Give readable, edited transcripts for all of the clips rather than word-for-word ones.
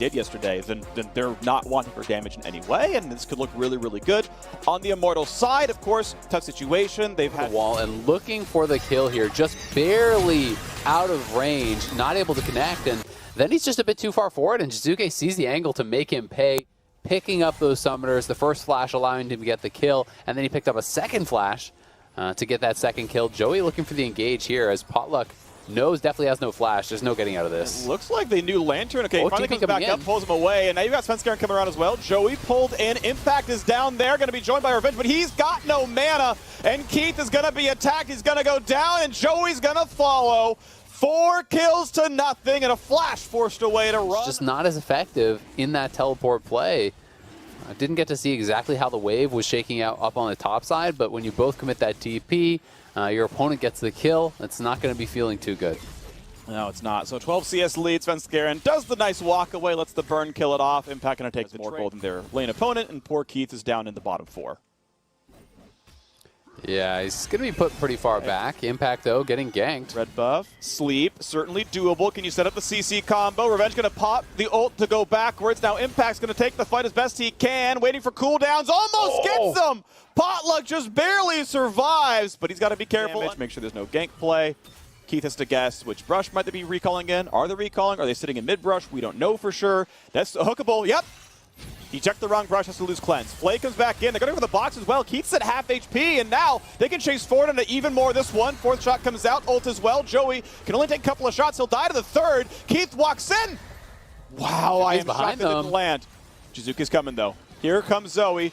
did yesterday, then they're not wanting for damage in any way, and this could look really, really good. On the Immortals side, of course, tough situation. They've had the wall and looking for the kill here, just barely out of range, not able to connect, and then he's just a bit too far forward, and Jizuke sees the angle to make him pay, picking up those summoners, the first flash allowing him to get the kill, and then he picked up a second flash to get that second kill. Joey looking for the engage here as Potluck knows definitely has no flash. There's no getting out of this. It looks like they knew Lantern. Okay, finally comes back in. up, pulls him away, and now you've got Svenskeren coming around as well. Joey pulled in. Impact is down there, going to be joined by Revenge, but he's got no mana, and Keith is going to be attacked. He's going to go down, and Joey's going to follow. 4 kills to nothing, and a flash forced away to run. Just not as effective in that teleport play. I didn't get to see exactly how the wave was shaking out up on the top side, but when you both commit that TP, your opponent gets the kill. It's not going to be feeling too good. No, it's not. So 12 CS lead. Svenskeren does the nice walk away, lets the burn kill it off. Impact going to take more gold than their lane opponent, and poor Keith is down in the bottom 4. Yeah, he's going to be put pretty far back. Impact, though, getting ganked. Red buff, sleep, certainly doable. Can you set up the CC combo? Revenge going to pop the ult to go backwards. Now Impact's going to take the fight as best he can. Waiting for cooldowns. Almost gets them! Potluck just barely survives, but he's got to be careful. Make sure there's no gank play. Keith has to guess which brush might they be recalling in. Are they recalling? Are they sitting in mid brush? We don't know for sure. That's hookable. Yep. He checked the wrong brush, has to lose cleanse. Flay comes back in. They're going for the box as well. Keith's at half HP, and now they can chase forward into even more this one. 4th shot comes out. Ult as well. Joey can only take a couple of shots. He'll die to the 3rd. Keith walks in. Wow, I am shocked that didn't land. Jizuke's coming, though. Here comes Zoe.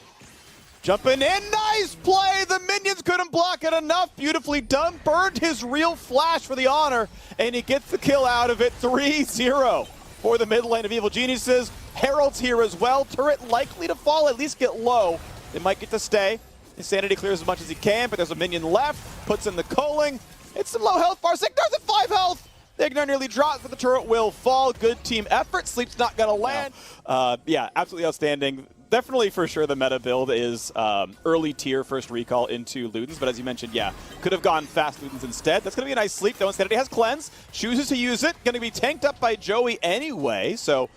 Jumping in. Nice play. The minions couldn't block it enough. Beautifully done. Burned his real flash for the honor, and he gets the kill out of it. 3-0 for the mid lane of Evil Geniuses. Herald's here as well. Turret likely to fall, at least get low. They might get to stay. Insanity clears as much as he can, but there's a minion left. Puts in the culling. It's some low health bar. Signor's at 5 health. The Ignite nearly drops, but the turret will fall. Good team effort. Sleep's not going to land. Yeah, absolutely outstanding. Definitely for sure the meta build is early tier first recall into Ludens, but as you mentioned, yeah, could have gone fast Ludens instead. That's going to be a nice sleep, though. Insanity has cleanse, chooses to use it. Going to be tanked up by Joey anyway, so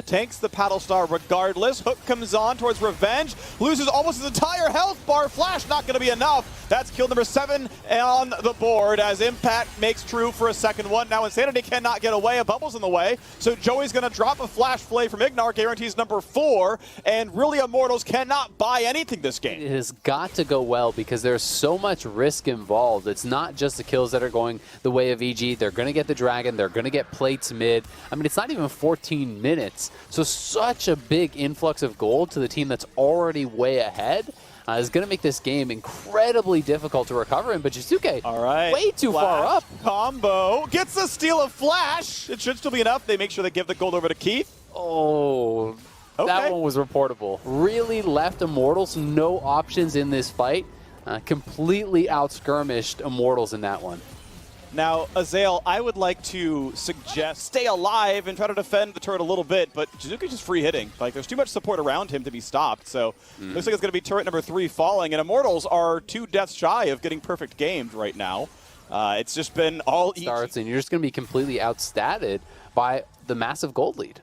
tanks the paddle star regardless. Hook comes on towards Revenge, loses almost his entire health bar. Flash not going to be enough. That's kill number 7 on the board as Impact makes true for a second one. Now Insanity cannot get away. A bubble's in the way, so Joey's going to drop a flash play from Ignar, guarantees number 4, and really Immortals cannot buy anything this game. It has got to go well because there's so much risk involved. It's not just the kills that are going the way of EG. They're going to get the dragon. They're going to get plates mid. I mean, it's not even 14 minutes. So such a big influx of gold to the team that's already way ahead is going to make this game incredibly difficult to recover in. But Jizuke, way too far up. Combo gets the steal of flash. It should still be enough. They make sure they give the gold over to Keith. Oh, okay. That one was reportable. Really left Immortals no options in this fight. Completely out-skirmished Immortals in that one. Now, Azael, I would like to suggest stay alive and try to defend the turret a little bit, but Jizuke's just free hitting. Like, there's too much support around him to be stopped, so looks like it's going to be turret number 3 falling, and Immortals are 2 deaths shy of getting perfect gamed right now. It's just been all starts, and you're just going to be completely outstatted by the massive gold lead.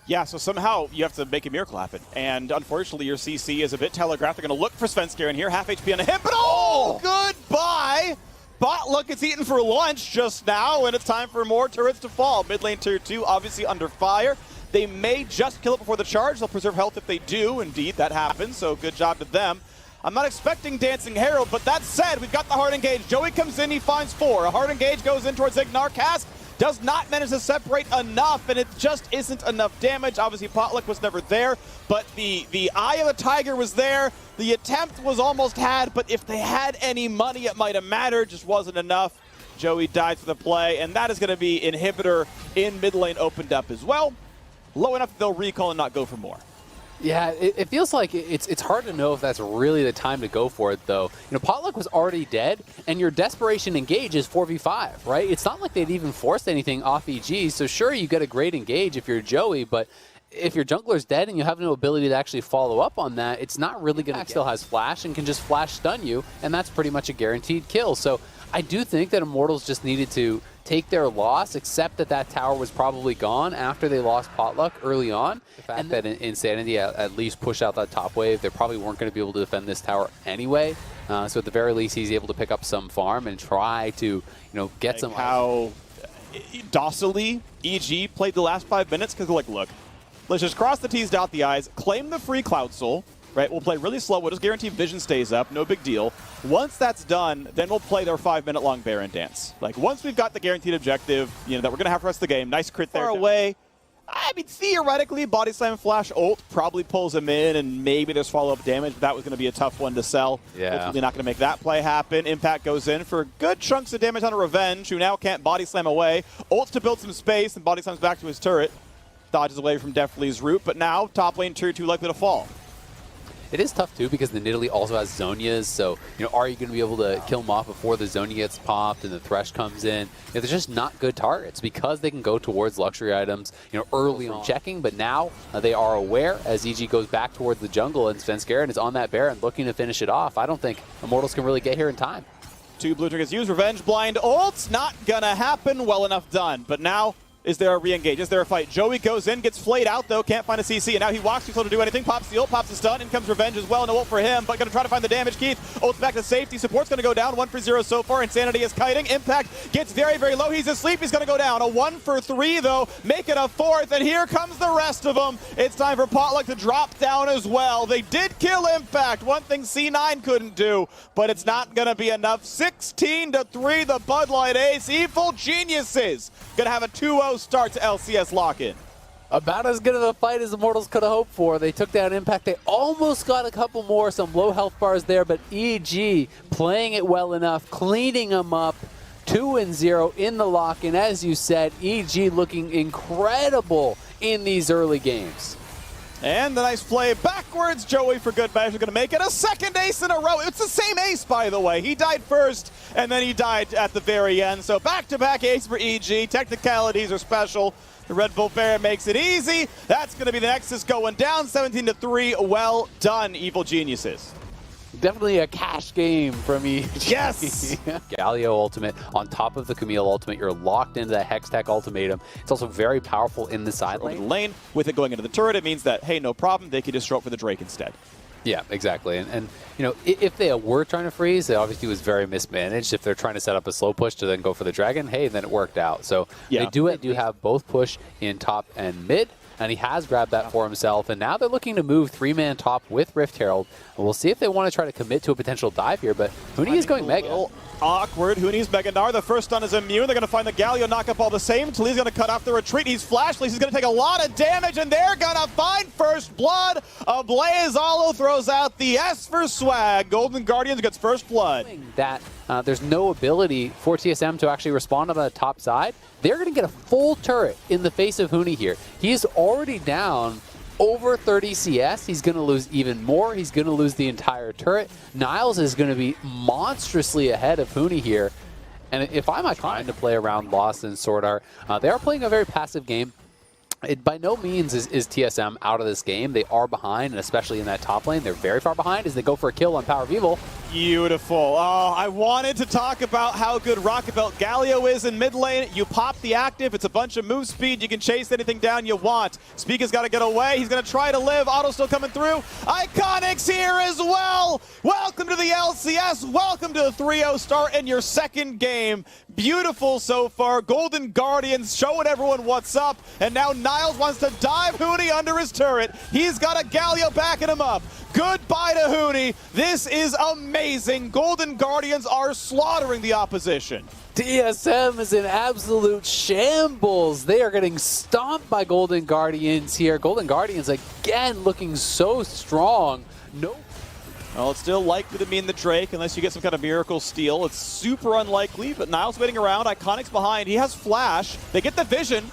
Yeah, so somehow you have to make a miracle happen. And unfortunately, your CC is a bit telegraphed. They're going to look for Svenskeren here. Half HP on a hit, but goodbye! Potluck gets eaten for lunch just now, and it's time for more turrets to fall. Mid lane tier 2, obviously under fire. They may just kill it before the charge. They'll preserve health if they do. Indeed, that happens, so good job to them. I'm not expecting Dancing Herald, but that said, we've got the hard engage. Joey comes in, he finds 4. A hard engage goes in towards Ignar. Cast does not manage to separate enough, and it just isn't enough damage. Obviously, Potluck was never there, but the eye of the tiger was there. The attempt was almost had, but if they had any money, it might have mattered. Just wasn't enough. Joey died for the play, and that is going to be Inhibitor in mid lane opened up as well. Low enough that they'll recall and not go for more. Yeah, it feels like it's hard to know if that's really the time to go for it, though. You know, Potluck was already dead, and your Desperation Engage is 4v5, right? It's not like they'd even forced anything off EG, so sure, you get a great engage if you're Joey, but if your jungler's dead and you have no ability to actually follow up on that, it's not really going to... Still has flash and can just flash stun you, and that's pretty much a guaranteed kill. So I do think that Immortals just needed to take their loss, except that that tower was probably gone after they lost Potluck early on. The fact that Insanity at least pushed out that top wave, they probably weren't going to be able to defend this tower anyway. So at the very least, he's able to pick up some farm and try to, get like some. How docilely EG played the last 5 minutes, because they're like, look, let's just cross the T's, dot the I's, claim the free Cloud Soul, right? We'll play really slow. We'll just guarantee vision stays up. No big deal. Once that's done, then we'll play their 5-minute-long Baron dance. Like, once we've got the guaranteed objective, that we're going to have for the rest of the game, nice crit there. Far away. I mean, theoretically, Body Slam Flash ult probably pulls him in, and maybe there's follow-up damage, but that was going to be a tough one to sell. Yeah. Ultimately not going to make that play happen. Impact goes in for good chunks of damage on a Revenge, who now can't Body Slam away. Ults to build some space, and Body Slams back to his turret. Dodges away from Deathly's root, but now top lane tier 2 likely to fall. It is tough, too, because the Nidalee also has Zonias, so, are you going to be able to kill him off before the Zonia gets popped and the Thresh comes in? They're just not good targets because they can go towards luxury items, early on checking, but now they are aware as EG goes back towards the jungle and Svenskeren is on that Baron looking to finish it off. I don't think Immortals can really get here in time. 2 blue triggers used, Revenge, blind ults, not gonna happen, well enough done, but now is there a re-engage? Is there a fight? Joey goes in, gets flayed out though, can't find a CC, and now he walks too slow to do anything, pops the ult, pops the stun, in comes Revenge as well, no ult for him, but gonna try to find the damage. Keith, ult's back to safety, support's gonna go down, 1 for 0 so far, Insanity is kiting, Impact gets very, very low, he's asleep, he's gonna go down, a 1 for 3 though, make it a 4th, and here comes the rest of them. It's time for Potluck to drop down as well. They did kill Impact, one thing C9 couldn't do, but it's not gonna be enough. 16-3, the Bud Light Ace, Evil Geniuses, gonna have a 2-0 start to LCS Lock In. About as good of a fight as Immortals could have hoped for. They took down Impact. They almost got a couple more, some low health bars there, but EG playing it well enough, cleaning them up. 2-0 in the lock-in. As you said, EG looking incredible in these early games. And the nice play backwards. Joey for good measure going to make it a second ace in a row. It's the same ace, by the way. He died first, and then he died at the very end. So back-to-back ace for EG. Technicalities are special. The Red Bull Baron makes it easy. That's going to be the Nexus going down. 17-3. Well done, Evil Geniuses. Definitely a cash game from EG. Yes! Galio ultimate on top of the Camille ultimate. You're locked into that Hextech ultimatum. It's also very powerful in the side lane. With it going into the turret, it means that, hey, no problem, they can just show up for the Drake instead. Yeah, exactly. And if they were trying to freeze, it obviously was very mismanaged. If they're trying to set up a slow push to then go for the dragon, hey, then it worked out. So yeah, they do have both push in top and mid. And he has grabbed that for himself, and now they're looking to move 3-man top with Rift Herald. We'll see if they want to try to commit to a potential dive here, but Huni is going Mega. Awkward. Huni's Mega Gnar. The first stun is immune. They're going to find the Galio knock up all the same. Tali's going to cut off the retreat. He's flashless. He's going to take a lot of damage, and they're going to find first blood. Ablaze Alo throws out the S for swag. Golden Guardians gets first blood. That there's no ability for TSM to actually respond on the top side. They're going to get a full turret in the face of Huni here. He's already down over 30 CS. He's going to lose even more. He's going to lose the entire turret. Niles is going to be monstrously ahead of Huni here. And if I'm trying to play around Lost and Sword Art, they are playing a very passive game. It by no means is TSM out of this game. They are behind, and especially in that top lane, they're very far behind as they go for a kill on Power of Evil. Beautiful. Oh, I wanted to talk about how good Rocket Belt Galio is in mid lane. You pop the active, it's a bunch of move speed. You can chase anything down you want. Spica's got to get away. He's going to try to live. Otto still coming through. Iconics here as well. Welcome to the LCS. Welcome to the 3-0 start in your second game. Beautiful so far. Golden Guardians showing everyone what's up. And now Niles wants to dive Huni under his turret. He's got a Galio backing him up. Goodbye to Huni. This is amazing. Golden Guardians are slaughtering the opposition. TSM is in absolute shambles. They are getting stomped by Golden Guardians here. Golden Guardians again looking so strong. Well, it's still likely to mean the Drake unless you get some kind of miracle steal. It's super unlikely, but Niles waiting around. Iconics behind. He has flash. They get the vision.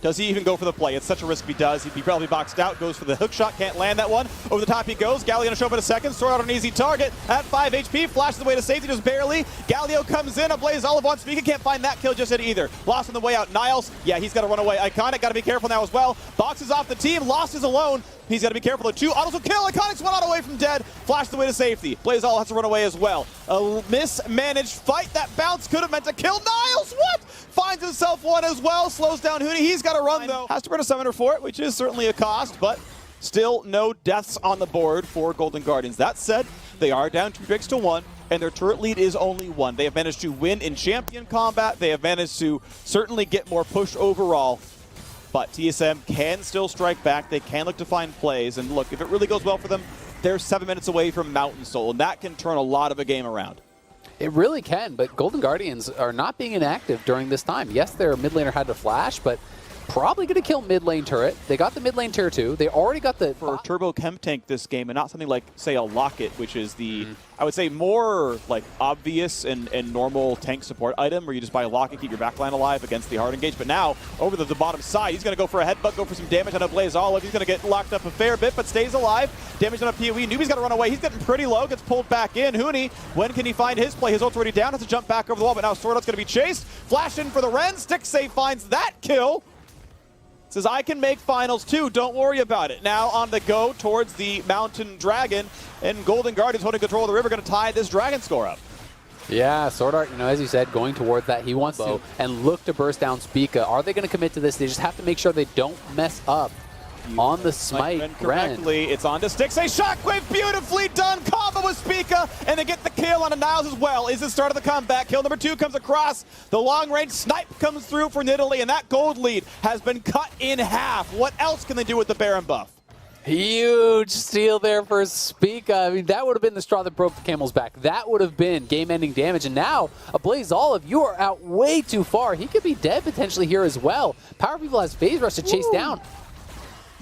Does he even go for the play? It's such a risk if he does. He'd be probably boxed out, goes for the hook shot, can't land that one. Over the top he goes. Galio gonna show up in a second. Sword Art on an easy target at 5 HP. Flashes away to safety just barely. Galio comes in. Ablaze Olive on Speaker. Can't find that kill just yet either. Lost on the way out. Niles, yeah, he's got to run away. Iconic, got to be careful now as well. Boxes off the team. Lost is alone. He's got to be careful though. 2 autos will kill. Iconic's 1 auto away from dead. Flashed away to safety. Blaze Olive has to run away as well. A mismanaged fight. That bounce could have meant to kill Niles. What? Finds himself 1 as well. Slows down Huni. He's got to run though. Has to burn a summoner for it, which is certainly a cost, but still no deaths on the board for Golden Guardians. That said, they are down 2 Drakes to 1, and their turret lead is only 1. They have managed to win in champion combat. They have managed to certainly get more push overall, but TSM can still strike back. They can look to find plays, and look, if it really goes well for them, they're 7 minutes away from Mountain Soul, and that can turn a lot of a game around. It really can, but Golden Guardians are not being inactive during this time. Yes, their mid laner had to flash, but probably going to kill mid lane turret. They got the mid lane tier 2. They already got the... For Turbo Chem Tank this game, and not something like, say, a Locket, which is the, I would say, more like obvious and normal tank support item, where you just buy a Locket, keep your backline alive against the hard engage. But now, over the bottom side, he's going to go for a headbutt, go for some damage on a Blaze Olive. He's going to get locked up a fair bit, but stays alive. Damage on a PoE. Newbie's got to run away. He's getting pretty low, gets pulled back in. Huni, when can he find his play? His ult's already down, has to jump back over the wall, but now Sword Art's going to be chased. Flash in for the Ren. Stick Safe finds that kill. Says, I can make finals too, don't worry about it. Now on the go towards the Mountain Dragon, and Golden Guardians holding control of the river, going to tie this Dragon score up. Yeah, Sword Art, as you said, going towards that. He wants to and look to burst down Spica. Are they going to commit to this? They just have to make sure they don't mess up on the smite. Correctly, it's on to Styx. A shockwave, beautifully done. Combo with Spica, and they get the kill on a Niles as well. Is the start of the comeback. Kill number 2 comes across. The long-range snipe comes through for Nidalee, and that gold lead has been cut in half. What else can they do with the Baron buff? Huge steal there for Spica. I mean, that would have been the straw that broke the camel's back. That would have been game-ending damage. And now, Ablaze Olive, you are out way too far. He could be dead potentially here as well. Power People has phase rush to chase down.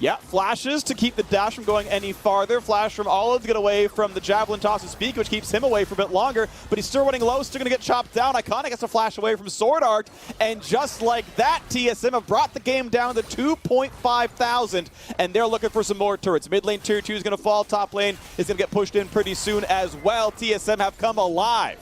Yeah, flashes to keep the dash from going any farther. Flash from Olive to get away from the javelin toss of Speak, which keeps him away for a bit longer, but he's still running low, still going to get chopped down. Iconic has to flash away from Sword Art, and just like that, TSM have brought the game down to 2.5 thousand, and they're looking for some more turrets. Mid lane tier 2 is going to fall, top lane is going to get pushed in pretty soon as well. TSM have come alive.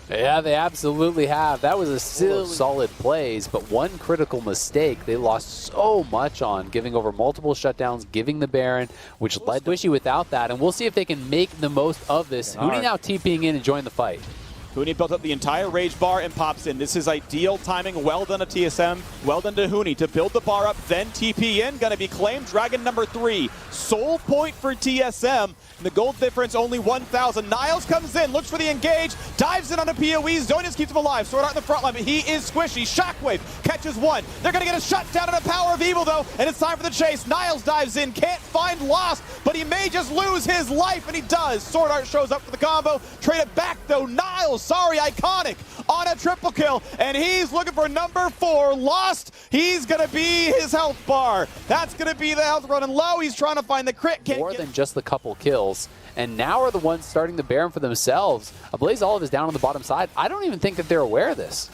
Yeah, they absolutely have. That was a solid plays, but one critical mistake they lost so much on, giving over multiple shutdowns, giving the Baron, which led to issue without that. And we'll see if they can make the most of this. Huni now TPing in and join the fight. Huni built up the entire rage bar and pops in. This is ideal timing. Well done to TSM. Well done to Huni to build the bar up, then TP in. Going to be claimed. Dragon number 3. Soul point for TSM. And the gold difference only 1,000. Niles comes in, looks for the engage, dives in on a PoE. Zonius keeps him alive. Sword Art in the front line, but he is squishy. Shockwave catches 1. They're going to get a shutdown and a Power of Evil, though, and it's time for the chase. Niles dives in, can't find Lost, but he may just lose his life, and he does. Sword Art shows up for the combo. Trade it back, though. Niles, sorry, Iconic on a triple kill, and he's looking for number 4. Lost, he's going to be his health bar. That's going to be the health running low. He's trying to find the crit. Can't More than just the couple kills. And now are the ones starting the Baron for themselves. Ablaze Olive is down on the bottom side. I don't even think that they're aware of this.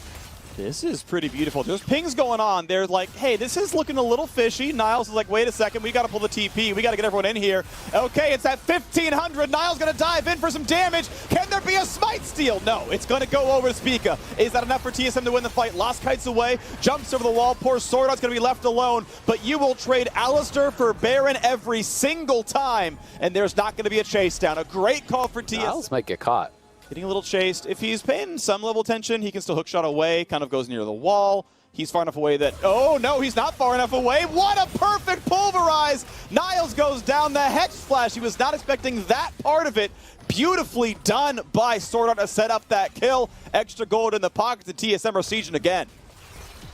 This is pretty beautiful. There's pings going on. They're like, hey, this is looking a little fishy. Niles is like, wait a second, we got to pull the TP. We got to get everyone in here. Okay, it's at 1,500. Niles going to dive in for some damage. Can there be a smite steal? No, it's going to go over to Spica. Is that enough for TSM to win the fight? Lost kites away, jumps over the wall. Poor Sword Art's going to be left alone, but you will trade Alistair for Baron every single time, and there's not going to be a chase down. A great call for TSM. Niles might get caught. Getting a little chased. If he's paying some level attention, he can still hookshot away, kind of goes near the wall. He's far enough away that, oh no, he's not far enough away. What a perfect pulverize. Niles goes down the Hex Flash. He was not expecting that part of it. Beautifully done by Sword Art to set up that kill. Extra gold in the pocket to TSM are sieging again.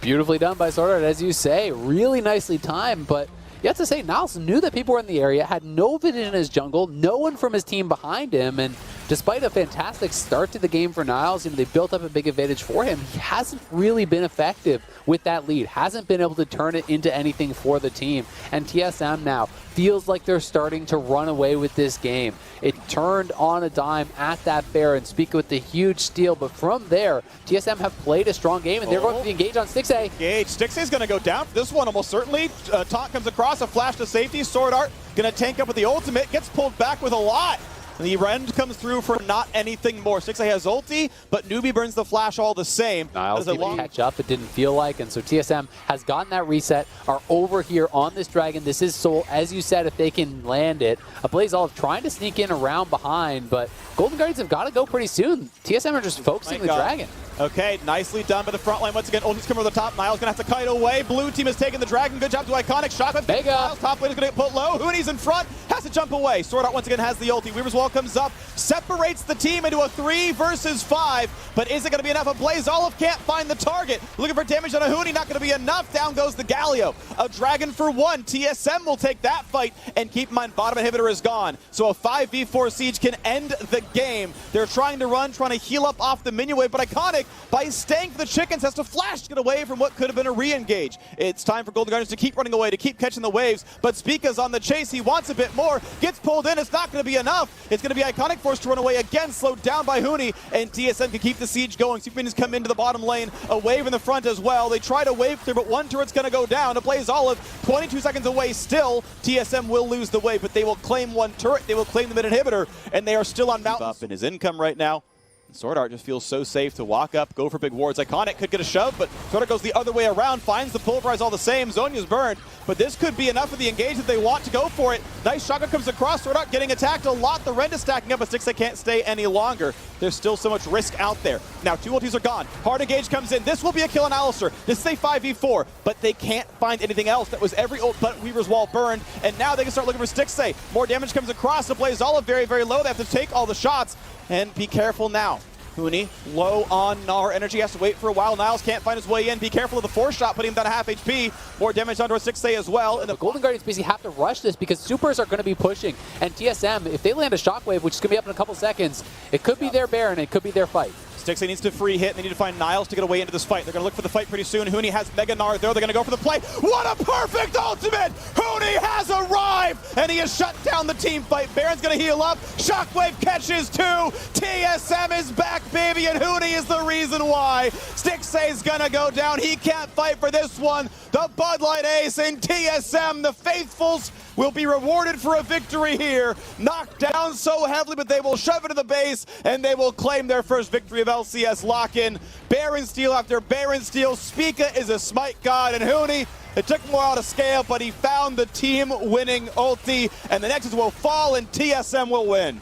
Beautifully done by Sword Art, as you say. Really nicely timed, but you have to say, Niles knew that people were in the area, had no vision in his jungle, no one from his team behind him, and despite a fantastic start to the game for Niles, they built up a big advantage for him. He hasn't really been effective with that lead, hasn't been able to turn it into anything for the team. And TSM now feels like they're starting to run away with this game. It turned on a dime at that Baron, Spica with the huge steal, but from there, TSM have played a strong game, and they're going to be engaged on Stixxay. Engage. Stixxay is going to go down for this one almost certainly. Taunt comes across, a flash to safety. Sword Art going to tank up with the ultimate, gets pulled back with a lot. And the rend comes through for not anything more. Stixxay has ulti, but Newbie burns the flash all the same. Niles didn't catch up, it didn't feel like, and so TSM has gotten that reset, are over here on this dragon. This is Soul, as you said, if they can land it. Blaze Olive trying to sneak in around behind, but Golden Guardians have got to go pretty soon. TSM are just focusing the dragon. Okay, nicely done by the front line. Once again, ulti's coming over the top. Niles going to have to kite away. Blue team has taken the dragon. Good job to Iconic. Shot Mega. Niles, top lane is going to get put low. Hooney's in front. Has to jump away. Sword Art once again has the ulti. Weaver's Wall comes up. Separates the team into a 3 versus 5. But is it going to be enough? A Blaze Olive can't find the target. Looking for damage on a Hooney. Not going to be enough. Down goes the Galio. A dragon for 1. TSM will take that fight. And keep in mind, bottom inhibitor is gone. So a 5v4 siege can end the game. They're trying to run, trying to heal up off the minion wave. But Iconic, by staying for the chickens, has to flash to get away from what could have been a re-engage. It's time for Golden Guardians to keep running away, to keep catching the waves, but Spica's on the chase. He wants a bit more, gets pulled in. It's not going to be enough. It's going to be Iconic forced to run away again, slowed down by Hooney, and TSM can keep the siege going. Superminions come into the bottom lane, a wave in the front as well. They try to wave through, but one turret's going to go down. To Blaze Olive, 22 seconds away still. TSM will lose the wave, but they will claim one turret, they will claim the mid inhibitor, and they are still on mountain. Up in his income right now. Sword Art just feels so safe to walk up, go for big wards. Iconic could get a shove, but Sword Art goes the other way around, finds the pulverize all the same. Zonya's burned, but this could be enough of the engage that they want to go for it. Nice shotgun comes across, Sword Art getting attacked a lot. The rend is stacking up, but Stixxay can't stay any longer. There's still so much risk out there. Now 2 ultis are gone. Hard engage comes in. This will be a kill on Alistair. This is a 5v4, but they can't find anything else. That was every ult but Weaver's Wall burned, and now they can start looking for Stixxay. More damage comes across. The Blaze Olive very, very low. They have to take all the shots, and be careful now. Hooney low on Gnar energy, has to wait for a while. Niles can't find his way in. Be careful of the 4-shot, putting him down to half HP. More damage onto a Stixxay as well. And the Golden Guardians basically have to rush this because supers are going to be pushing. And TSM, if they land a shockwave, which is going to be up in a couple seconds, it could be their Baron, it could be their fight. Stixxay needs to free hit. They need to find Niles to get away into this fight. They're going to look for the fight pretty soon. Hooney has Mega Gnar there. They're going to go for the play. What a perfect ultimate! Hooney has arrived, and he has shut down the team fight. Baron's going to heal up. Shockwave catches 2. TSM is back, baby, and Hooney is the reason why. Stixxay's going to go down. He can't fight for this one. The Bud Light Ace and TSM, the faithfuls, will be rewarded for a victory here. Knocked down so heavily, but they will shove it to the base, and they will claim their first victory of LCS Lock In. Baron steal after Baron steal. Spica is a smite god, and Hooney, it took him a while to scale, but he found the team-winning ulti, and the Nexus will fall, and TSM will win.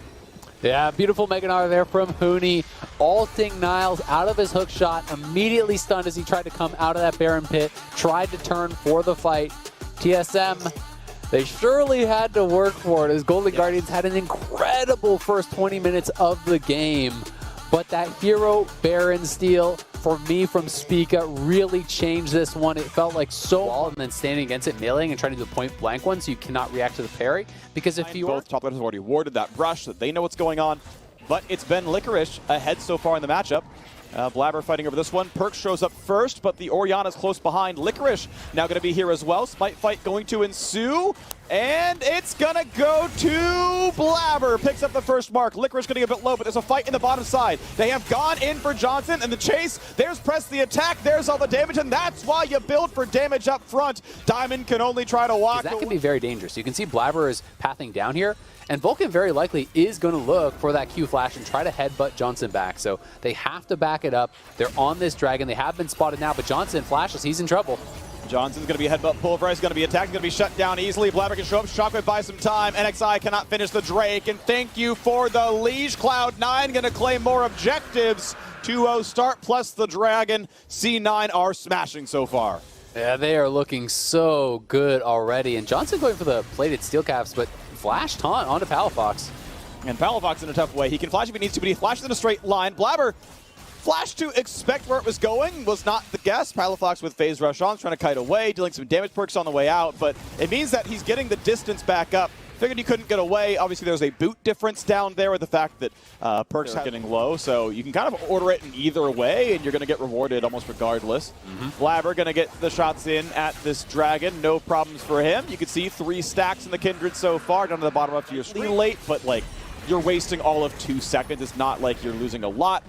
Yeah, beautiful Mega Gnar there from Hooney. Ulting Niles out of his hook shot, immediately stunned as he tried to come out of that Baron pit, tried to turn for the fight. TSM, they surely had to work for it, as Golden Guardians had an incredible first 20 minutes of the game. But that hero Baron steal, for me, from Spica, really changed this one. It felt like so, and then standing against it, nailing and trying to do the point blank one so you cannot react to the parry. Because if you both top laners have already warded that brush, so they know what's going on. But it's been Licorice ahead so far in the matchup. Blabber fighting over this one. Perks shows up first, but the Orianna's close behind. Licorice now going to be here as well. Smite fight going to ensue. And it's going to go to Blabber. Picks up the first mark. Licorice getting a bit low, but there's a fight in the bottom side. They have gone in for Johnson, and the chase. There's Press the attack. There's all the damage, and that's why you build for damage up front. Diamond can only try to walk. That can be very dangerous. You can see Blabber is pathing down here, and Vulcan very likely is going to look for that Q flash and try to headbutt Johnson back. So they have to back it up. They're on this dragon. They have been spotted now, but Johnson flashes. He's in trouble. Johnson's going to be a headbutt pulverize, going to be attacked, going to be shut down easily. Blabber can show up, Shockwave buys some time. NXI cannot finish the Drake, and thank you for the Liege. Cloud9 going to claim more objectives. 2-0 start plus the Dragon. C9 are smashing so far. Yeah, they are looking so good already. And Johnson going for the plated steel caps, but flash taunt onto Palafox. And Palafox in a tough way. He can flash if he needs to, but he flashes in a straight line. Blabber flash to expect where it was going was not the guess. Palafox with phase rush on, trying to kite away, dealing some damage perks on the way out, but it means that he's getting the distance back up Figured you couldn't get away. Obviously, there's a boot difference down there with the fact that perks are getting low, so you can kind of order it in either way, and you're going to get rewarded almost regardless. Blabber going to get the shots in at this Dragon. No problems for him. You can see 3 stacks in the Kindred so far, down to the bottom of your screen late, but like you're wasting all of 2 seconds. It's not like you're losing a lot.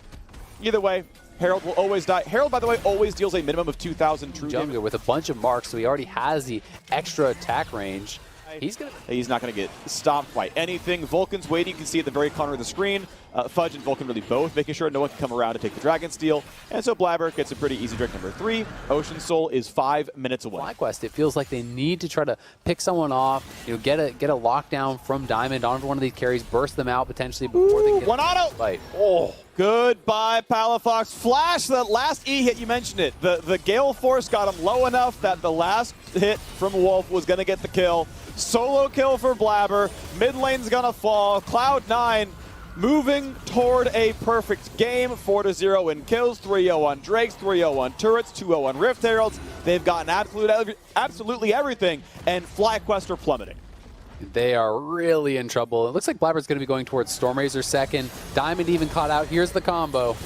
Either way, Herald will always die. Herald, by the way, always deals a minimum of 2,000 true damage. With a bunch of marks, so he already has the extra attack range. He's not going to get stopped by anything. Vulcan's waiting. You can see at the very corner of the screen. Fudge and Vulcan really both, making sure no one can come around to take the Dragon Steel. And so Blabber gets a pretty easy drink number 3. Ocean Soul is 5 minutes away. FlyQuest, it feels like they need to try to pick someone off, get a lockdown from Diamond onto one of these carries, burst them out potentially before they get one auto. Fight. Oh, goodbye, Palafox. Flash, the last E hit, you mentioned it. The Gale Force got him low enough that the last hit from Wolf was going to get the kill. Solo kill for Blabber. Mid lane's going to fall. Cloud9 moving toward a perfect game. 4-0 in kills, 3-0 on Drakes, 3-0 on turrets, 2-0 on Rift Heralds. They've gotten absolutely everything, and FlyQuest are plummeting. They are really in trouble. It looks like Blabber's going to be going towards Stormrazor second. Diamond even caught out. Here's the combo.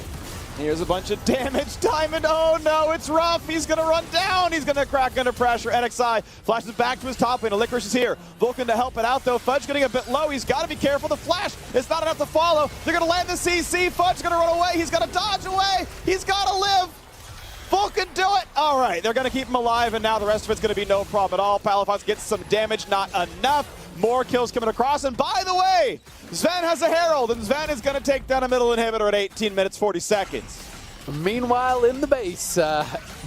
Here's a bunch of damage. Diamond, oh no, it's rough. He's going to run down. He's going to crack under pressure. NXI flashes back to his top lane. Licorice is here. Vulcan to help it out, though. Fudge getting a bit low. He's got to be careful. The flash is not enough to follow. They're going to land the CC. Fudge's going to run away. He's got to dodge away. He's got to live. Vulcan, do it. All right, they're going to keep him alive, and now the rest of it's going to be no problem at all. Palafox gets some damage, not enough. More kills coming across, and by the way, Sven has a Herald, and Sven is going to take down a middle inhibitor at 18 minutes, 40 seconds. Meanwhile, in the base,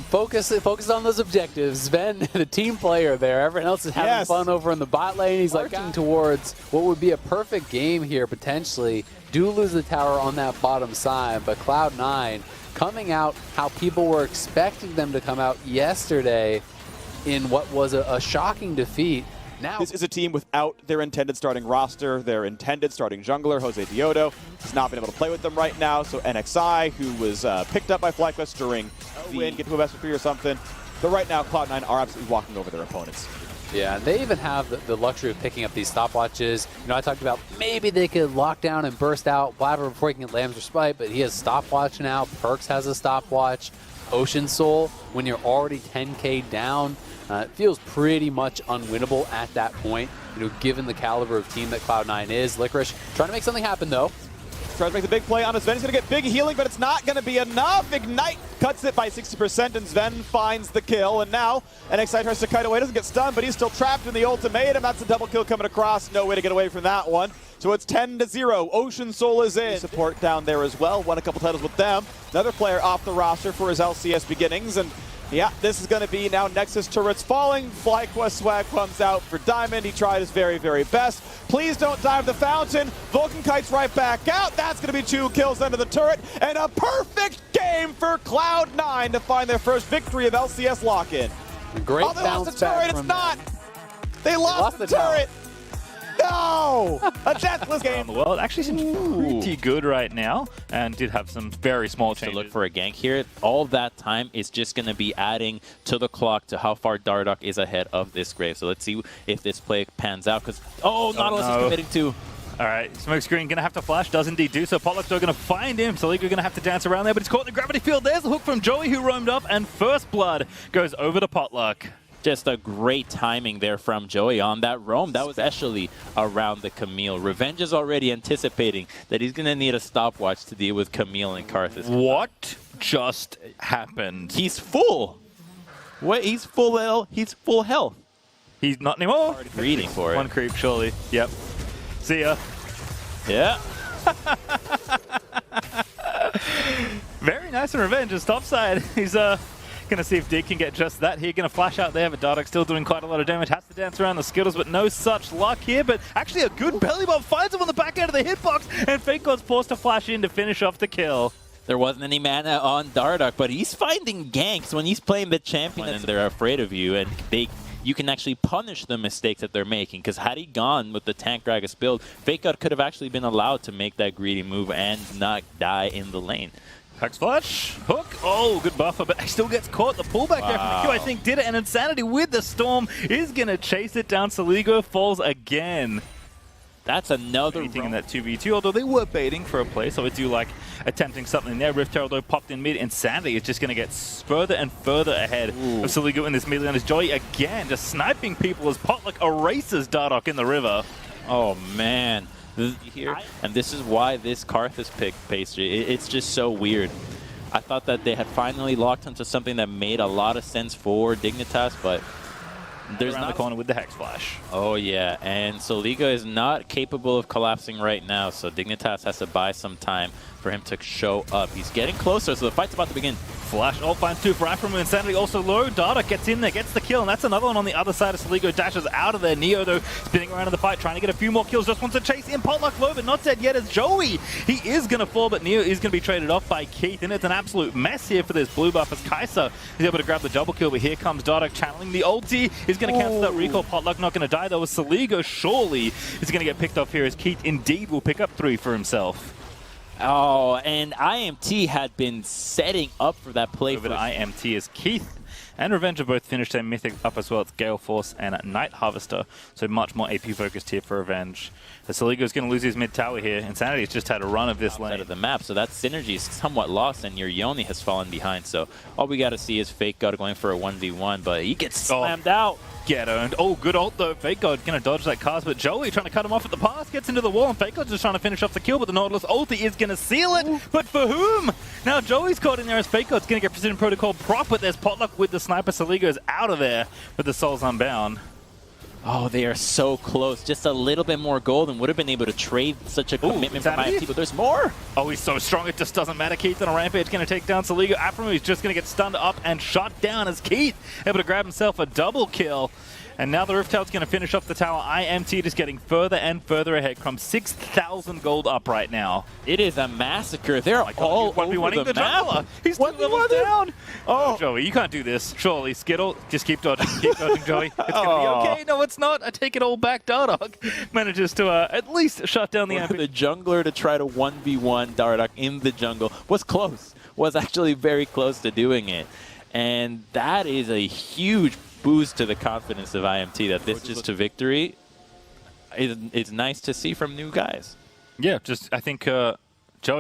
focus on those objectives. Sven, the team player there, everyone else is having fun over in the bot lane. He's like working towards what would be a perfect game here, potentially. Do lose the tower on that bottom side, but Cloud9 coming out how people were expecting them to come out yesterday in what was a shocking defeat. Now, this is a team without their intended starting roster, their intended starting jungler, Jose Diodo. He's not been able to play with them right now, so NXI, who was picked up by FlyQuest during the win, get to a best of 3 or something. But right now, Cloud9 are absolutely walking over their opponents. Yeah, they even have the luxury of picking up these stopwatches. I talked about maybe they could lock down and burst out Blabber before he can get Lamb's Respite, but he has stopwatch now. Perks has a stopwatch. Ocean Soul, when you're already 10K down, it feels pretty much unwinnable at that point, given the caliber of team that Cloud9 is. Licorice trying to make something happen, though. Tries to make the big play on Sven. He's going to get big healing, but it's not going to be enough. Ignite cuts it by 60%, and Sven finds the kill. And now NXI tries to kite away. Doesn't get stunned, but he's still trapped in the ultimatum. That's a double kill coming across. No way to get away from that one. So it's 10-0. Ocean Soul is in. Support down there as well. Won a couple titles with them. Another player off the roster for his LCS beginnings. And yeah, this is going to be now Nexus turrets falling. FlyQuest swag comes out for Diamond. He tried his very, very best. Please don't dive the fountain. Vulcan kites right back out. That's going to be 2 kills under the turret. And a perfect game for Cloud9 to find their first victory of LCS Lock In. Great they bounce lost the turret. It's not. They lost the turret. No! A deathless game. Well, it actually seems pretty good right now, and did have some very small changes. To look for a gank here. All that time is just going to be adding to the clock to how far Dardoch is ahead of this Grave. So let's see if this play pans out, because Nautilus is committing to. All right, Smokescreen going to have to flash, does indeed do so. Potluck's going to find him, so Liga going to have to dance around there, but he's caught in the gravity field. There's the hook from Joey, who roamed up, and First Blood goes over to Potluck. Just a great timing there from Joey on that roam. That was especially around the Camille. Revenge is already anticipating that he's going to need a stopwatch to deal with Camille and Karthus. What just happened? He's full. Wait, he's full health. He's full health. He's not anymore. Greeting for it. One creep, surely. Yep. See ya. Yeah. Very nice in Revenge. His top side. He's going to see if Dig can get just that here. Going to flash out there, but Dardoch still doing quite a lot of damage. Has to dance around the Skittles, but no such luck here. But actually a good belly bomb finds him on the back end of the hitbox, and Fake God's forced to flash in to finish off the kill. There wasn't any mana on Dardoch, but he's finding ganks when he's playing the champion, and they're afraid of you, and you can actually punish the mistakes that they're making, because had he gone with the Tank Gragas build, Fake God could have actually been allowed to make that greedy move and not die in the lane. Hex Flash, hook, oh, good buffer, but he still gets caught. The pullback there from the Q, I think, did it, and Insanity with the Storm is going to chase it down. Soligo falls again. That's another Anything in that 2v2, although they were baiting for a play, so I do like attempting something there. Rift Herald, though, popped in mid. Insanity is just going to get further and further ahead of Soligo in this mid lane. As Joey, again, just sniping people as Potluck erases Dardoch in the river. Oh, man. Here, and this is why this Karthus pick, Pastry, it's just so weird. I thought that they had finally locked into something that made a lot of sense for Dignitas, but there's around the corner with the Hex Flash. Oh yeah, and Soligo is not capable of collapsing right now, so Dignitas has to buy some time for him to show up. He's getting closer, so the fight's about to begin. Flash ult finds two for Afromu. Insanity also low. Dardoch gets in there, gets the kill, and that's another one on the other side of Soligo. Dashes out of there. Neo, though, spinning around in the fight, trying to get a few more kills. Just wants to chase in. Potluck low, but not dead yet as Joey. He is going to fall, but Neo is going to be traded off by Keith, and it's an absolute mess here for this blue buff as Kai'Sa is able to grab the double kill, but here comes Dardoch channeling the ulti. He's going to cancel that recall. Potluck not going to die, though, as Soligo surely is going to get picked off here as Keith indeed will pick up 3 for himself. Oh, and IMT had been setting up for that play. Over to IMT as Keith and Revenge have both finished their mythic up as well. It's Gale Force and Night Harvester, so much more AP focused here for Revenge. Soligo's going to lose his mid tower here. Insanity's just had a run of this lane of the map, so that synergy is somewhat lost, and your Yoni has fallen behind. So all we got to see is Fake God going for a 1v1, but he gets slammed out. Get owned. Oh, good ult though. Fake God going to dodge that cast, but Joey trying to cut him off at the pass, gets into the wall, and Fake God's just trying to finish off the kill, but the Nautilus ulti is going to seal it. But for whom? Now Joey's caught in there as Fake God's going to get Precision Protocol prop, but there's Potluck with the sniper. Soligo's out of there with the Souls Unbound. Oh, they are so close. Just a little bit more gold and would have been able to trade such a commitment from IMT, but there's more. Oh, he's so strong, it just doesn't matter. Keith on a rampage going to take down Soligo. Afromu is just going to get stunned up and shot down as Keith able to grab himself a double kill. And now the Rift Herald's going to finish off the tower. IMT just getting further and further ahead. From 6,000 gold up right now. It is a massacre. They're all over the map. He's 2 levels down. Oh, Joey, you can't do this. Surely, Skittle, just keep dodging, Joey. It's going to be okay. No, it's not. I take it all back. Dardoch manages to at least shut down the The jungler to try to 1v1 Dardoch in the jungle was close. Was actually very close to doing it. And that is a huge boost to the confidence of IMT that this is to victory. It's nice to see from new guys. Yeah, just I think Joey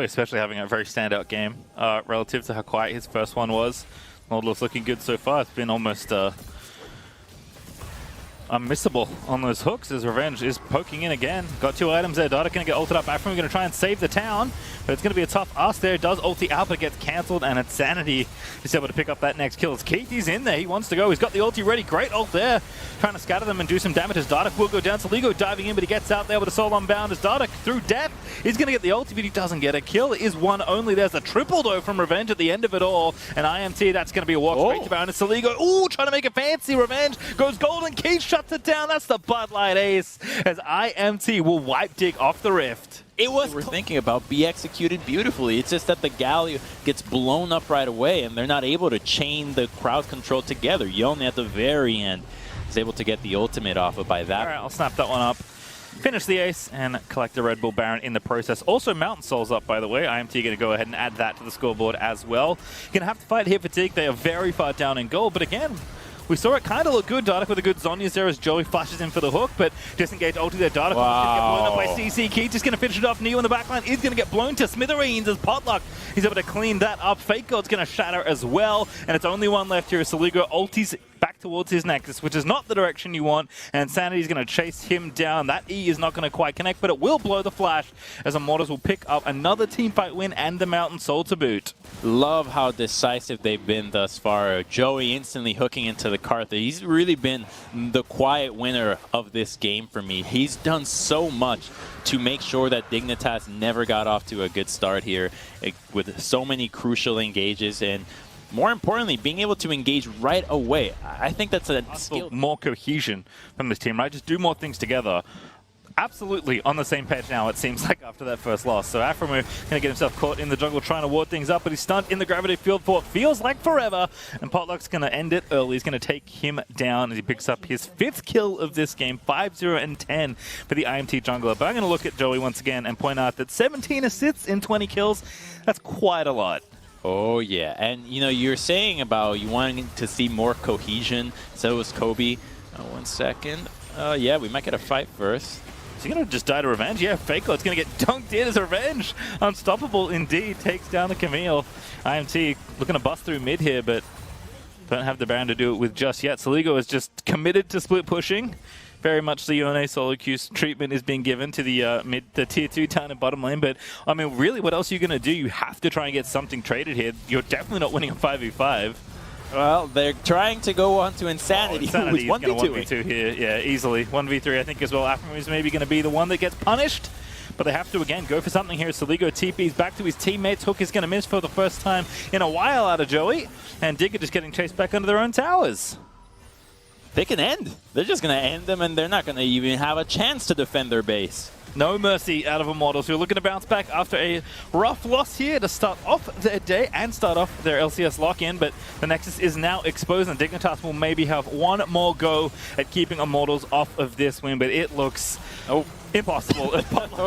especially having a very standout game relative to how quiet his first one was. Nautilus looking good so far. It's been almost unmissable on those hooks as Revenge is poking in again. Got 2 items there. Dardoch going to get ulted up. Afromu going to try and save the town, but it's going to be a tough ask there. Does ulti out, but gets cancelled, and Insanity is able to pick up that next kill. As Keith, he's in there. He wants to go. He's got the ulti ready. Great ult there. Trying to scatter them and do some damage as Dardoch will go down. Soligo diving in, but he gets out there with a soul unbound as Dardoch through death. He's going to get the ulti, but he doesn't get a kill. It is one only. There's a triple, though, from Revenge at the end of it all. And IMT, that's going to be a walk straight to Baron. And Soligo, ooh, trying to make it fancy. Revenge goes golden. Keith shuts it down. That's the Bud Light ace as IMT will wipe Dig off the Rift. It was we're thinking about be executed beautifully. It's just that the Galio gets blown up right away and they're not able to chain the crowd control together. Yoni at the very end is able to get the ultimate off of by that. All right, I'll snap that one up. Finish the ace and collect the Red Bull Baron in the process. Also Mountain Souls up, by the way. IMT going to go ahead and add that to the scoreboard as well. Going to have to fight here for Dig. They are very far down in gold, but again, we saw it kind of look good. Dardoch with a good Zhonya's there as Joey flashes in for the hook, but disengage ulti there. Dardoch is going to get blown up by CC. Keith just going to finish it off. Neo in the backline is going to get blown to smithereens as Potluck. He's able to clean that up. Fake God's going to shatter as well, and it's only one left here as Soligo ultis back towards his Nexus, which is not the direction you want, and Insanity's going to chase him down. That E is not going to quite connect, but it will blow the flash as Immortals will pick up another teamfight win and the Mountain Soul to boot. Love how decisive they've been thus far. Joey instantly hooking into the Karthus. He's really been the quiet winner of this game for me. He's done so much to make sure that Dignitas never got off to a good start here with so many crucial engages, and more importantly, being able to engage right away. I think that's a skill. More cohesion from this team, right? Just do more things together. Absolutely on the same page now, it seems like, after that first loss. So Afromu going to get himself caught in the jungle trying to ward things up, but he's stunned in the gravity field for what feels like forever. And Potluck's going to end it early. He's going to take him down as he picks up his 5th kill of this game, 5-0 and 10 for the IMT jungler. But I'm going to look at Joey once again and point out that 17 assists in 20 kills, that's quite a lot. Oh, yeah. And, you know, you're saying about you wanting to see more cohesion. So was Kobe. 1 second. Yeah, we might get a fight first. Is he going to just die to Revenge? Yeah, Fakelo's going to get dunked in as Revenge. Unstoppable indeed. Takes down the Camille. IMT looking to bust through mid here, but don't have the Baron to do it with just yet. Soligo is just committed to split pushing. Very much the Yone solo queue's treatment is being given to the tier 2 down in bottom lane. But, I mean, really, what else are you going to do? You have to try and get something traded here. You're definitely not winning a 5v5. Well, they're trying to go on to Insanity, who was 1v2 here. Yeah, easily. 1v3, I think, as well. Afram is maybe going to be the one that gets punished. But they have to, again, go for something here. Soligo TP's back to his teammates. Hook is going to miss for the first time in a while out of Joey. And Digger just getting chased back under their own towers. They can end. They're just going to end them, and they're not going to even have a chance to defend their base. No mercy out of Immortals, who are looking to bounce back after a rough loss here to start off their day and start off their LCS lock-in, but the Nexus is now exposed, and Dignitas will maybe have one more go at keeping Immortals off of this win, but it looks impossible.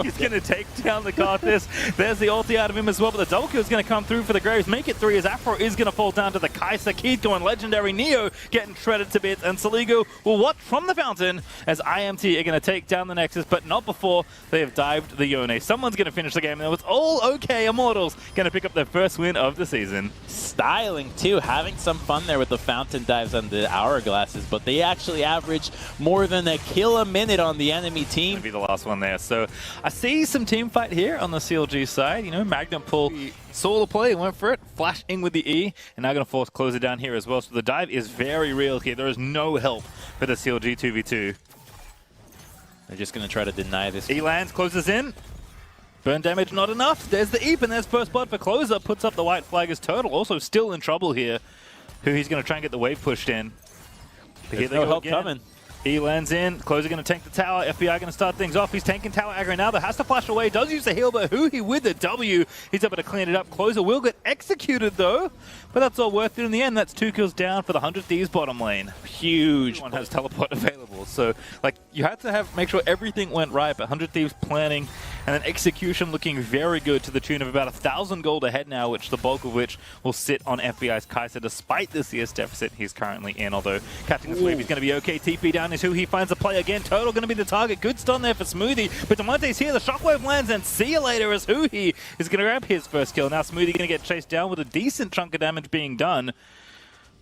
He's going to take down the Karthus. There's the ulti out of him as well, but the double kill is going to come through for the Graves. Make it 3 as Afro is going to fall down to the Kai'Sa. Keith going legendary. Neo getting shredded to bits, and Soligo will watch from the fountain as IMT are going to take down the Nexus, but not before they have dived the Yone. Someone's going to finish the game, and it was all okay. Immortals going to pick up their first win of the season. Styling, too, having some fun there with the fountain dives and the hourglasses, but they actually average more than a kill a minute on the enemy team. Maybe the last one there. So I see some team fight here on the CLG side. You know, Magnum pull saw the play, went for it, flash in with the E, and now going to force closer down here as well. So the dive is very real here. There is no help for the CLG 2v2. They're just going to try to deny this. E lands, closes in. Burn damage not enough. There's the Eep, and there's first blood for Closer. Puts up the white flag as Turtle. Also still in trouble here. Who he's going to try and get the wave pushed in. But There's no help coming. He lands in. Closer going to tank the tower. FBI going to start things off. He's tanking tower aggro now. That has to flash away. Does use the heal, but Huhi with the W. He's able to clean it up. Closer will get executed, though. But that's all worth it in the end. That's 2 kills down for the 100 Thieves bottom lane. Huge. Everyone has teleport available. So, like, you had to make sure everything went right. But 100 Thieves planning and then execution looking very good to the tune of about 1,000 gold ahead now, which the bulk of which will sit on FBI's Kai'Sa despite the CS deficit he's currently in. Although catching this wave, he's going to be okay. TP down is who he finds the play again. Turtle going to be the target. Good stun there for Smoothie. But Demonte's here. The shockwave lands, and see you later as Huhi is going to grab his first kill. Now Smoothie going to get chased down with a decent chunk of damage being done.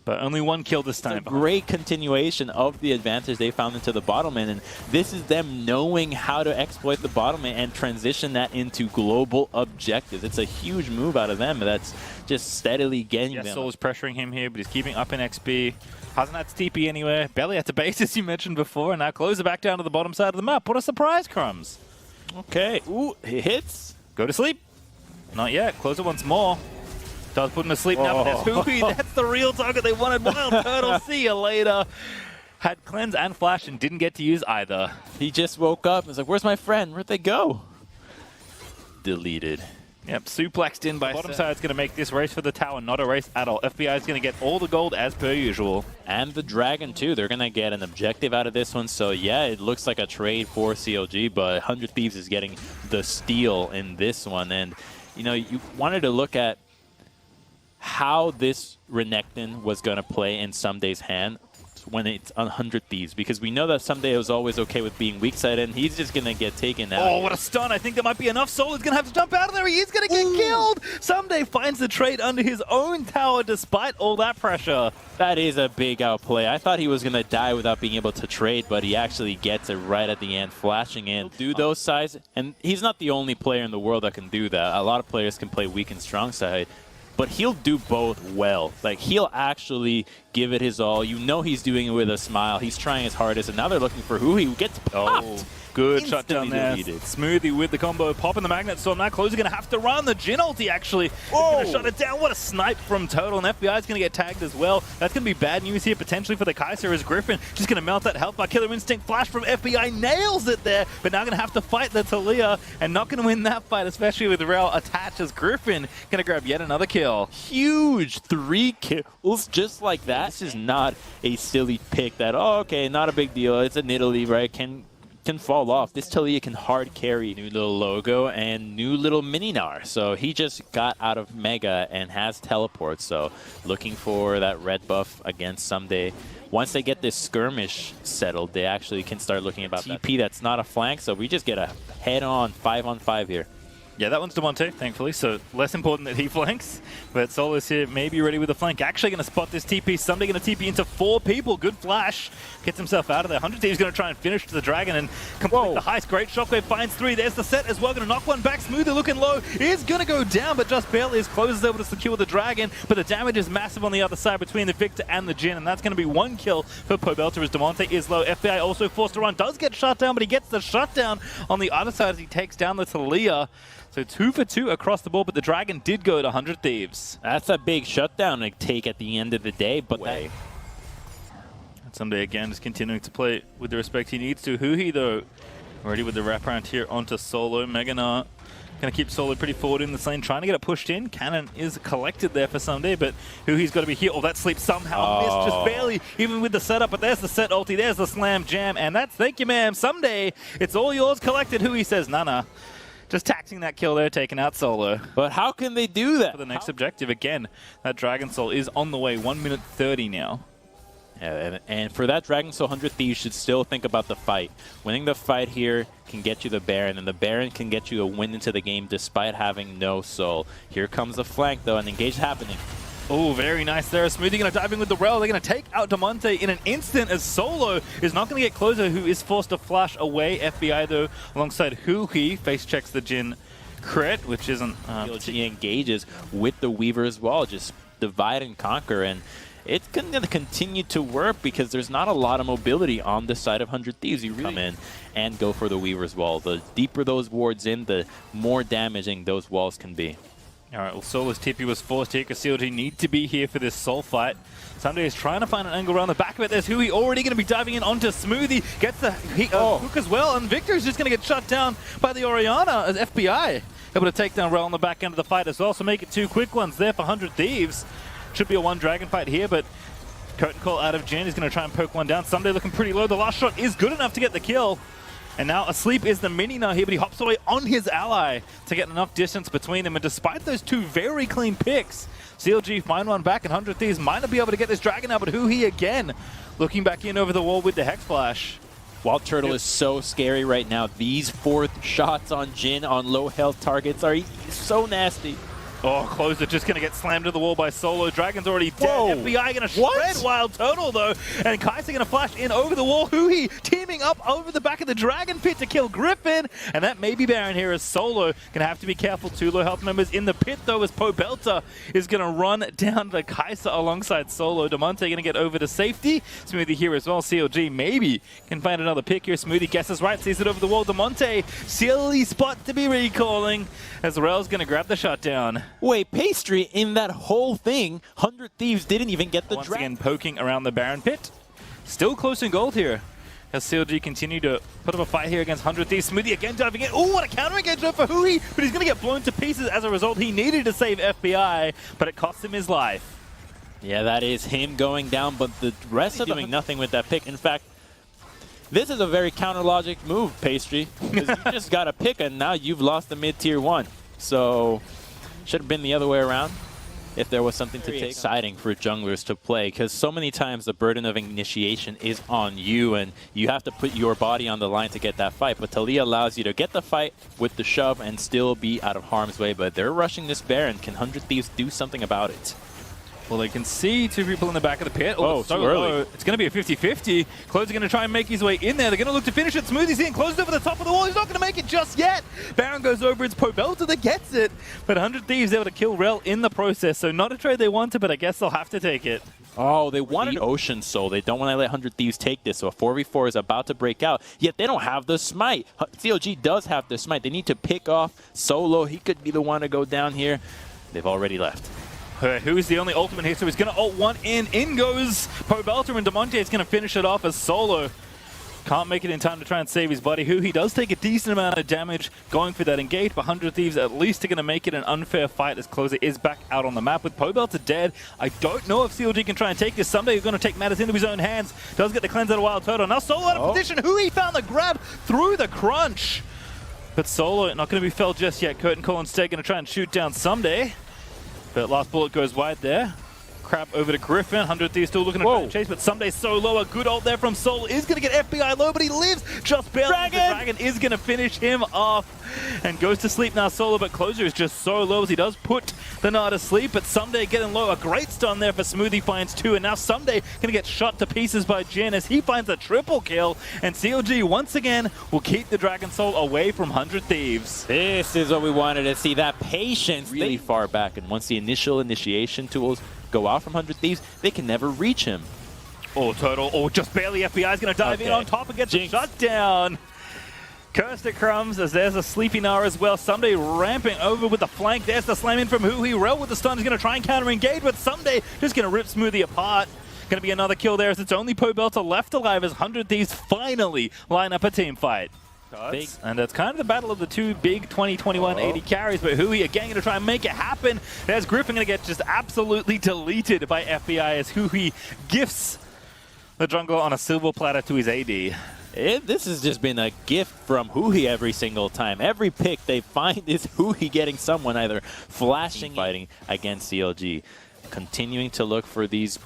But only 1 kill this time. It's a great continuation of the advantage they found into the bottom lane, and this is them knowing how to exploit the bottom lane and transition that into global objectives. It's a huge move out of them that's just steadily getting them. Soul is pressuring him here, but he's keeping up in XP. Hasn't had TP anywhere. Barely at the base, as you mentioned before, and now Closer back down to the bottom side of the map. What a surprise, Crumbs. Okay. Ooh, he hits. Go to sleep. Not yet. Closer once more. Does put him to sleep now, but there's Huhi. That's the real target they wanted. Wild Turtle, see you later. Had Cleanse and Flash and didn't get to use either. He just woke up and was like, where's my friend? Where'd they go? Deleted. Yep, suplexed in by bottom side's going to make this race for the tower not a race at all. FBI is going to get all the gold as per usual. And the Dragon, too. They're going to get an objective out of this one. So, yeah, it looks like a trade for CLG, but 100 Thieves is getting the steal in this one. And, you know, you wanted to look at how this Renekton was going to play in Sumday's hand when it's on 100 Thieves, because we know that Someday was always okay with being weak-sided, and he's just going to get taken out. Oh, what a stun. I think that might be enough. Soul is going to have to jump out of there. He is going to get killed. Someday finds the trade under his own tower despite all that pressure. That is a big outplay. I thought he was going to die without being able to trade, but he actually gets it right at the end, flashing in. He'll do those sides, and he's not the only player in the world that can do that. A lot of players can play weak and strong side. But he'll do both well. Like, he'll actually give it his all. You know he's doing it with a smile. He's trying his hardest, and now they're looking for who he gets popped. Good shutdown there. Smoothie with the combo, popping the Magnet Storm. Now Closer going to have to run the Jhin ulti, actually. Going to shut it down. What a snipe from Turtle, and FBI is going to get tagged as well. That's going to be bad news here, potentially for the Kai'Sa, as Griffin just going to melt that health bar. Killer Instinct flash from FBI nails it there, but now going to have to fight the Talia, and not going to win that fight, especially with Rail attached, as Griffin going to grab yet another kill. Huge 3 kills just like that. This is not a silly pick that, oh, okay, not a big deal. It's an Italy, right? Can can fall off. This Taliyah can hard carry. New little logo and new little mini-Gnar. So he just got out of Mega and has teleport. So looking for that red buff again someday. Once they get this skirmish settled, they actually can start looking about TP that's not a flank. So we just get a head-on 5-on-5 here. Yeah, that one's Damonte, thankfully, so less important that he flanks. But Solo's here, maybe ready with a flank. Actually going to spot this TP. Someday going to TP into 4 people. Good flash. Gets himself out of there. 100 Thieves going to try and finish the Dragon and complete the heist. Great shockwave, finds 3. There's the set as well. Going to knock one back. Smoothie looking low. Is going to go down, but just barely. As Close is able to secure the Dragon. But the damage is massive on the other side between the Victor and the Jhin. And that's going to be 1 kill for Pobelter as Damonte is low. FBI also forced to run. Does get shut down, but he gets the shutdown on the other side as he takes down the Taliyah. So 2 for 2 across the board, but the Dragon did go to 100 Thieves. That's a big shutdown to take at the end of the day, but Someday again just continuing to play with the respect he needs to. Huhi though, already with the wraparound here onto Solo. Mega-Gnar going to keep Solo pretty forward in the lane, trying to get it pushed in. Cannon is collected there for Someday, but Huhi's got to be here. Oh, that sleep somehow missed just barely, even with the setup. But there's the set ulti, there's the slam jam, and that's, thank you ma'am, Someday, it's all yours collected. Huhi says, nah. Just taxing that kill there, taking out Solo. But how can they do that? For the next objective, again, that Dragon Soul is on the way. 1 minute 30 now. Yeah, and for that Dragon Soul 100 Thieves, you should still think about the fight. Winning the fight here can get you the Baron, and the Baron can get you a win into the game despite having no soul. Here comes the flank, though, and engage happening. Oh, very nice there. Smoothie going to dive in with the Rel. They're going to take out Damonte in an instant as Solo is not going to get closer, who is forced to flash away. FBI, though, alongside Huhi, face checks the Jhin crit, which isn't... He engages with the Weaver as well, just divide and conquer, and it's going to continue to work because there's not a lot of mobility on the side of 100 Thieves. You really come in and go for the Weaver as well. The deeper those wards in, the more damaging those walls can be. All right, well, Solo's TP was forced here because CLG need to be here for this soul fight. Someday is trying to find an angle around the back of it. There's Huhi already going to be diving in onto Smoothie. Gets the hook as well, and Victor's just going to get shut down by the Orianna as FBI able to take down Rel on the back end of the fight as well. So make it 2 quick ones there for 100 Thieves. Should be a 1 Dragon fight here, but Curtain Call out of Jhin is going to try and poke one down. Someday looking pretty low. The last shot is good enough to get the kill. And now asleep is the mini-Gnar here, but he hops away on his ally to get enough distance between them. And despite those 2 very clean picks, CLG find one back, and 100 Thieves might not be able to get this Dragon now, but Huhi again looking back in over the wall with the Hex Flash. Wild Turtle is so scary right now. These 4th shots on Jhin on low health targets are so nasty. Oh, Closer just going to get slammed to the wall by Solo. Dragon's already dead. Whoa. FBI going to shred Wild Turtle, though. And Kai'Sa going to flash in over the wall. Huhi teaming up over the back of the Dragon Pit to kill Griffin. And that may be Baron here as Solo going to have to be careful. 2 low health members in the pit, though, as Pobelter is going to run down to Kai'Sa alongside Solo. Damonte going to get over to safety. Smoothie here as well. CLG maybe can find another pick here. Smoothie guesses right, sees it over the wall. Damonte, silly spot to be recalling as Rel's going to grab the shutdown. Wait, Pastry, in that whole thing, 100 Thieves didn't even get the Once Dragon. again, poking around the Baron Pit. Still close in gold here. As CLG continue to put up a fight here against 100 Thieves. Smoothie again diving in. Oh, what a counter engagement for Huhi, but he's going to get blown to pieces as a result. He needed to save FBI, but it cost him his life. Yeah, that is him going down, but the rest of them doing nothing with that pick. In fact, this is a very counter-logic move, Pastry, because you just got a pick, and now you've lost the mid-tier 1. So... should have been the other way around if there was something to take. Exciting for junglers to play because so many times the burden of initiation is on you and you have to put your body on the line to get that fight. But Taliyah allows you to get the fight with the shove and still be out of harm's way. But they're rushing this Baron. Can 100 Thieves do something about it? Well, they can see 2 people in the back of the pit. Oh, so too early. low. It's going to be a 50-50. Close are going to try and make his way in there. They're going to look to finish it. Smoothie's in. Close over the top of the wall. He's not going to make it just yet. Baron goes over. It's Pobelter that gets it. But 100 Thieves able to kill Rel in the process. So not a trade they wanted, but I guess they'll have to take it. Oh, they wanted Ocean Soul. They don't want to let 100 Thieves take this. So a 4v4 is about to break out. Yet they don't have the smite. CLG does have the smite. They need to pick off Solo. He could be the one to go down here. They've already left. Who's the only ultimate here, so he's going to ult one in. In goes Pobelter, and Damonte is going to finish it off as Solo Can't make it in time to try and save his buddy, who he does take a decent amount of damage going for that engage, but 100 Thieves at least are going to make it an unfair fight as Closer is back out on the map. With Pobelter dead, I don't know if CLG can try and take this. Someday he's going to take matters into his own hands. Does get the cleanse out of Wild Turtle. Now Solo out of position. Hui found the grab through the crunch. But Solo not going to be felled just yet. Curtain Call instead going to try and shoot down Someday. But last bullet goes wide there. Crab over to Griffin. 100 Thieves still looking to try and chase, but Someday so low. A good ult there from Soul is going to get FBI low, but he lives just barely. The Dragon is going to finish him off and goes to sleep now, Solo, but Closer is just so low as he does put the Nard to sleep, but Someday getting low. A great stun there for Smoothie finds 2, and now Someday going to get shot to pieces by Jin as he finds a triple kill, and CLG once again will keep the Dragon Soul away from 100 Thieves. This is what we wanted to see, that patience really far back, and once the initial initiation tools go out from 100 Thieves, they can never reach him. Oh, Turtle. Oh, just barely. FBI is going to dive in on top and get shut down. Cursed at Crumbs as there's a Sleepy Nara as well. Someday ramping over with the flank. There's the slam in from Hui. Rel with the stun is going to try and counter-engage, but Someday just going to rip Smoothie apart. Going to be another kill there as it's only Pobelter left alive as 100 Thieves finally line up a team fight. And it's kind of the battle of the two big 2021 AD carries, but Hui again going to try and make it happen. There's Griffin going to get just absolutely deleted by FBI as Hui gifts the jungle on a silver platter to his AD. This has just been a gift from Hui every single time. Every pick they find is Hui getting someone either flashing, fighting against CLG. Continuing to look for these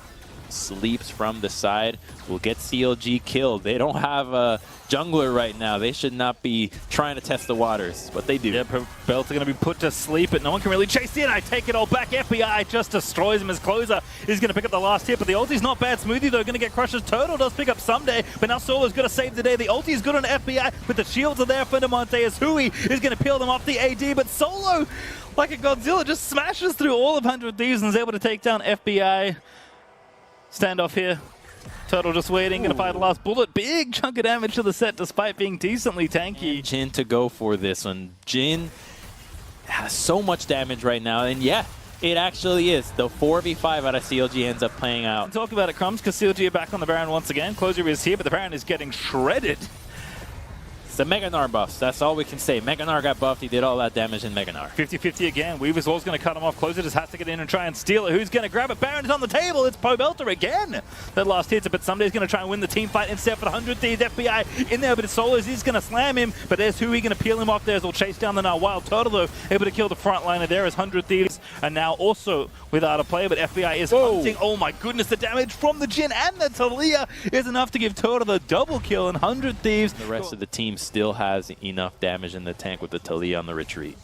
sleeps from the side will get CLG killed. They don't have a jungler right now. They should not be trying to test the waters, but they do. Yeah, Belt's going to be put to sleep, but no one can really chase in. I take it all back. FBI just destroys him as Closer is going to pick up the last hit, but the ulti's not bad. Smoothie, though, going to get crushed as Turtle does pick up Someday, but now Solo's going to save the day. The ulti is good on FBI, but the shields are there for Demonte as Hui is going to peel them off the AD, but Solo, like a Godzilla, just smashes through all of 100 Thieves and is able to take down FBI. Standoff here. Turtle just waiting, going to fire the last bullet. Big chunk of damage to the set despite being decently tanky. And Jin to go for this one. Jin has so much damage right now, and yeah, it actually is. The 4v5 out of CLG ends up playing out. Talk about it, Crumbs, because CLG are back on the Baron once again. Closer is here, but the Baron is getting shredded. It's the Mega Gnar buffs. That's all we can say. Mega Gnar got buffed. He did all that damage in Mega Gnar. 50-50 again. Weaver's Wall's going to cut him off. Closer just has to get in and try and steal it. Who's going to grab it? Baron is on the table. It's Pobelter again. That last hits it, but Someday's going to try and win the team fight instead for the 100 Thieves. FBI in there, but it's Solos. He's going to slam him, but there's Hui going to peel him off there as he'll chase down the now Wild Turtle, though, able to kill the front liner there as 100 Thieves are now also without a player, but FBI is hunting. Oh my goodness, the damage from the Jin and the Talia is enough to give Turtle the double kill, and 100 Thieves. The rest of the team still has enough damage in the tank with the Talia on the retreat.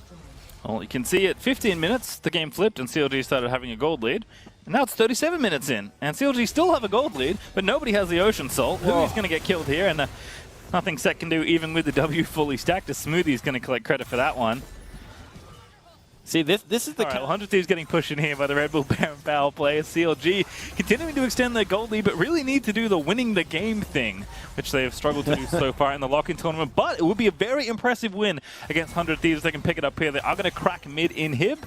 Well, you can see at 15 minutes, the game flipped and CLG started having a gold lead. And now it's 37 minutes in, and CLG still have a gold lead, but nobody has the Ocean Soul. Who's going to get killed here, and nothing Set can do even with the W fully stacked. Smoothie is going to collect credit for that one. See, this is the... All right, 100 Thieves getting pushed in here by the Red Bull Baron Power players. CLG continuing to extend their gold lead, but really need to do the winning the game thing, which they have struggled to do so far in the lock-in tournament. But it would be a very impressive win against 100 Thieves. They can pick it up here. They are going to crack mid-inhib.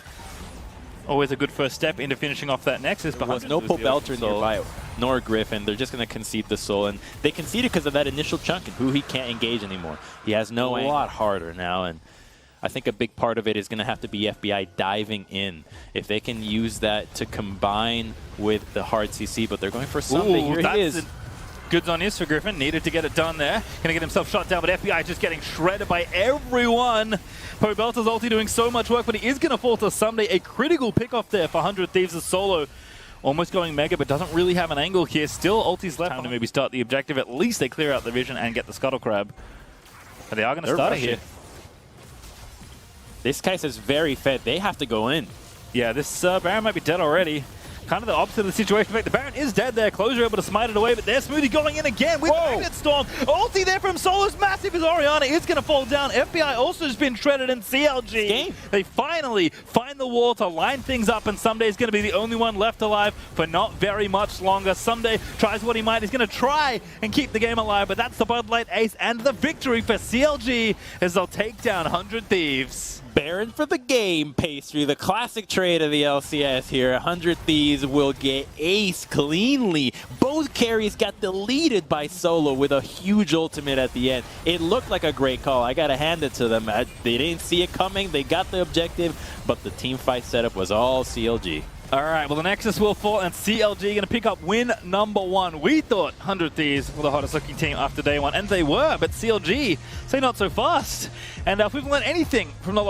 Always a good first step into finishing off that Nexus. There was no Pobelter nearby, nor Griffin. They're just going to concede the soul, and they concede it because of that initial chunk and who he can't engage anymore. He has no a lot harder now, and I think a big part of it is going to have to be FBI diving in. If they can use that to combine with the hard CC, but they're going for something. Here he is. Goods on is for Griffin. Needed to get it done there. Going to get himself shot down, but FBI just getting shredded by everyone. Pobelter's ulti doing so much work, but he is going to fall to Someday. A critical pick off there for 100 Thieves as Solo. Almost going mega, but doesn't really have an angle here. Still ulti's left. Time to maybe start the objective. At least they clear out the vision and get the Scuttle Crab. But they are going to start it here. This case is very fed. They have to go in. Yeah, this Baron might be dead already. Kind of the opposite of the situation. In fact, the Baron is dead there. Closer able to smite it away, but there's Smoothie going in again with the Magnet Storm. Ulti there from Solo's massive as Orianna is going to fall down. FBI also has been shredded in CLG. They finally find the wall to line things up, and Someday is going to be the only one left alive for not very much longer. Someday tries what he might. He's going to try and keep the game alive, but that's the Bud Light ace and the victory for CLG as they'll take down 100 Thieves. Baron for the game, Pastry, the classic trade of the LCS here. 100 Thieves will get ace cleanly. Both carries got deleted by Solo with a huge ultimate at the end. It looked like a great call. I gotta hand it to them. They didn't see it coming. They got the objective, but the team fight setup was all CLG. All right, well, the Nexus will fall, and CLG going to pick up win number 1. We thought 100 Thieves were the hottest looking team after day 1, and they were, but CLG say not so fast. And if we've learned anything from the